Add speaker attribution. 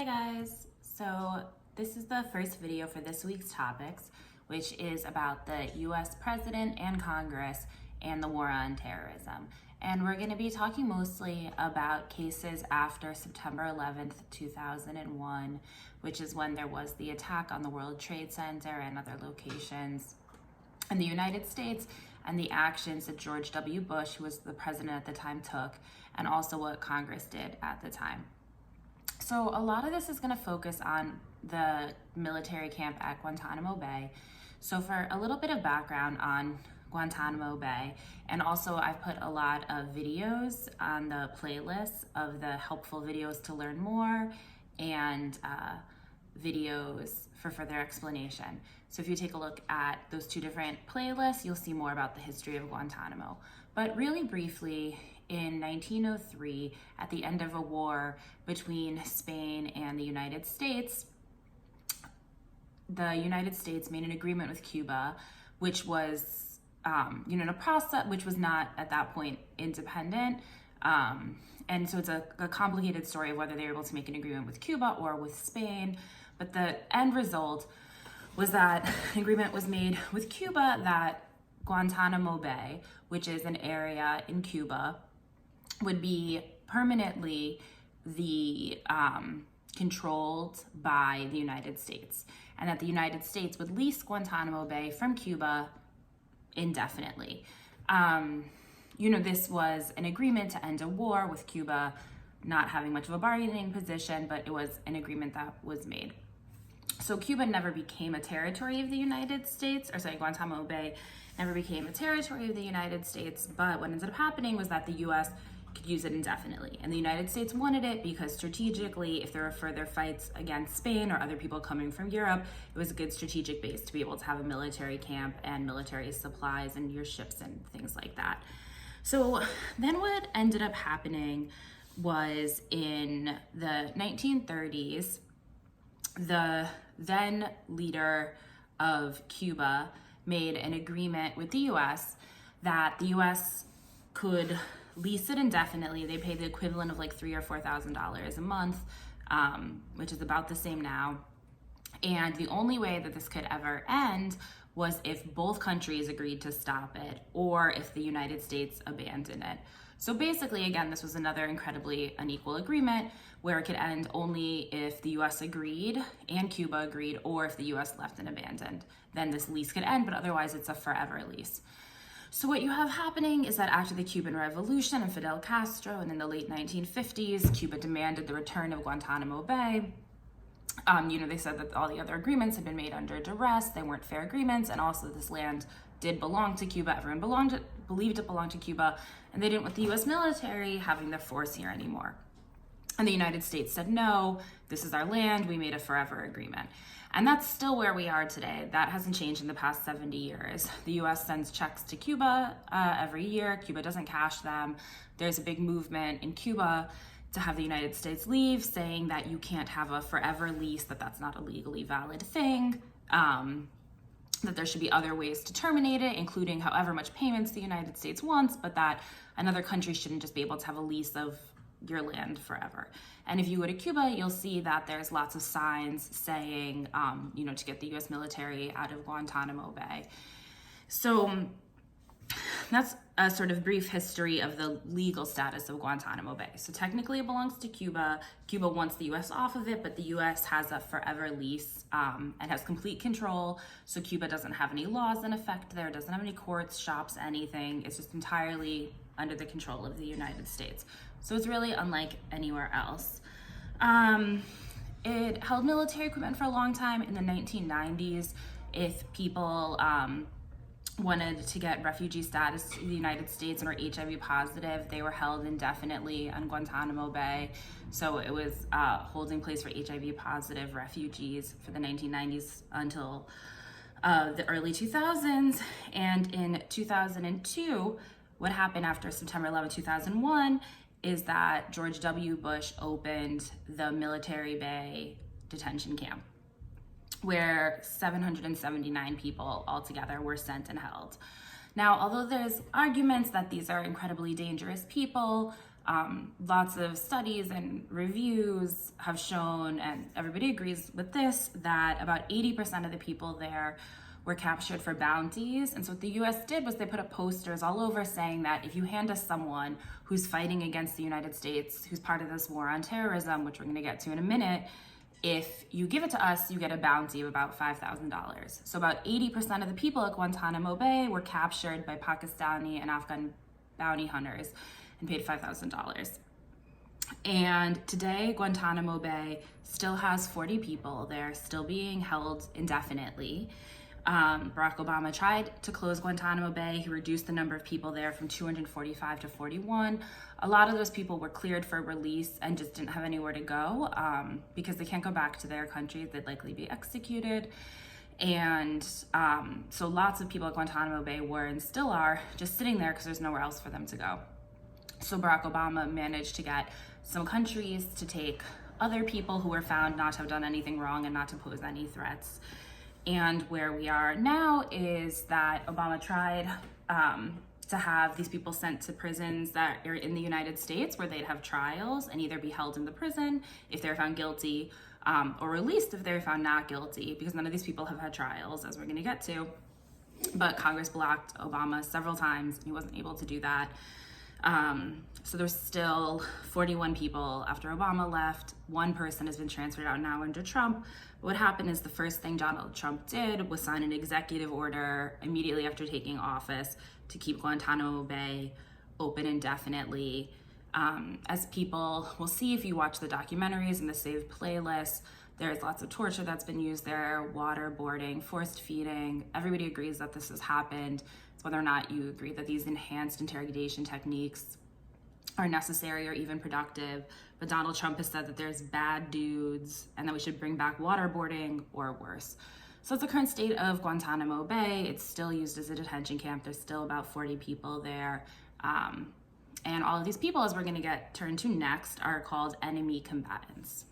Speaker 1: Hi guys, so this is the first video for this week's topics, which is about the US President and Congress and the war on terrorism. And we're going to be talking mostly about cases after September 11th, 2001, which is when there was the attack on the World Trade Center and other locations in the United States, and the actions that George W. Bush, who was the president at the time, took, and also what Congress did at the time. So a lot of this is going to focus on the military camp at Guantanamo Bay. So for a little bit of background on Guantanamo Bay, and also I've put a lot of videos on the playlist of the helpful videos to learn more and videos for further explanation. So if you take a look at those two different playlists, you'll see more about the history of Guantanamo. But really briefly, in 1903, at the end of a war between Spain and the United States made an agreement with Cuba, which was, in a process which was not at that point independent. And so it's a complicated story of whether they were able to make an agreement with Cuba or with Spain. But the end result was that an agreement was made with Cuba that Guantanamo Bay, which is an area in Cuba, would be permanently controlled by the United States, and that the United States would lease Guantanamo Bay from Cuba indefinitely. This was an agreement to end a war with Cuba not having much of a bargaining position, but it was an agreement that was made. So Cuba never became a territory of the United States, Guantanamo Bay never became a territory of the United States, but what ended up happening was that the US could use it indefinitely. And the United States wanted it because strategically, if there were further fights against Spain or other people coming from Europe, it was a good strategic base to be able to have a military camp and military supplies and your ships and things like that. So then what ended up happening was in the 1930s, the then leader of Cuba made an agreement with the US that the US could lease it indefinitely. They pay the equivalent of like $3,000 or $4,000 a month, which is about the same now. And the only way that this could ever end was if both countries agreed to stop it or if the United States abandoned it. So basically, again, this was another incredibly unequal agreement where it could end only if the US agreed and Cuba agreed, or if the US left and abandoned. Then this lease could end, but otherwise it's a forever lease. So what you have happening is that after the Cuban Revolution and Fidel Castro, and in the late 1950s, Cuba demanded the return of Guantanamo Bay. They said that all the other agreements had been made under duress, they weren't fair agreements, and also this land did belong to Cuba. Everyone believed it belonged to Cuba, and they didn't want the US military having their force here anymore. And the United States said, no, this is our land, we made a forever agreement. And that's still where we are today. That hasn't changed in the past 70 years. The US sends checks to Cuba every year. Cuba doesn't cash them. There's a big movement in Cuba to have the United States leave, saying that you can't have a forever lease, that's not a legally valid thing, that there should be other ways to terminate it, including however much payments the United States wants, but that another country shouldn't just be able to have a lease of your land forever. And if you go to Cuba, you'll see that there's lots of signs saying, to get the US military out of Guantanamo Bay. So that's a sort of brief history of the legal status of Guantanamo Bay. So technically it belongs to Cuba. Cuba wants the US off of it, but the US has a forever lease and has complete control. So Cuba doesn't have any laws in effect there, doesn't have any courts, shops, anything. It's just entirely under the control of the United States. So it's really unlike anywhere else. It held military equipment for a long time. In the 1990s, if people wanted to get refugee status in the United States and were HIV positive, they were held indefinitely on Guantanamo Bay. So it was a holding place for HIV positive refugees for the 1990s until the early 2000s. And in 2002, what happened after September 11, 2001, is that George W. Bush opened the Military Bay detention camp, where 779 people altogether were sent and held. Now, although there's arguments that these are incredibly dangerous people, Lots of studies and reviews have shown, and everybody agrees with this, that about 80% of the people there were captured for bounties. And so what the US did was they put up posters all over saying that if you hand us someone who's fighting against the United States, who's part of this war on terrorism, which we're going to get to in a minute, if you give it to us, you get a bounty of about $5,000. So about 80% of the people at Guantanamo Bay were captured by Pakistani and Afghan bounty hunters and paid $5,000. And today, Guantanamo Bay still has 40 people. They're still being held indefinitely. Barack Obama tried to close Guantanamo Bay. He reduced the number of people there from 245 to 41. A lot of those people were cleared for release and just didn't have anywhere to go because they can't go back to their countries. They'd likely be executed. And so lots of people at Guantanamo Bay were and still are just sitting there because there's nowhere else for them to go. So Barack Obama managed to get some countries to take other people who were found not to have done anything wrong and not to pose any threats. And where we are now is that Obama tried to have these people sent to prisons that are in the United States where they'd have trials and either be held in the prison if they're found guilty or released if they're found not guilty, because none of these people have had trials, as we're going to get to. But Congress blocked Obama several times and he wasn't able to do that. So there's still 41 people after Obama left. One person has been transferred out now under Trump. What happened is the first thing Donald Trump did was sign an executive order immediately after taking office to keep Guantanamo Bay open indefinitely. As people will see if you watch the documentaries and the saved playlist, there's lots of torture that's been used there, waterboarding, forced feeding. Everybody agrees that this has happened. It's whether or not you agree that these enhanced interrogation techniques are necessary or even productive. But Donald Trump has said that there's bad dudes and that we should bring back waterboarding or worse. So it's the current state of Guantanamo Bay. It's still used as a detention camp. There's still about 40 people there. And all of these people, as we're going to get turned to next, are called enemy combatants.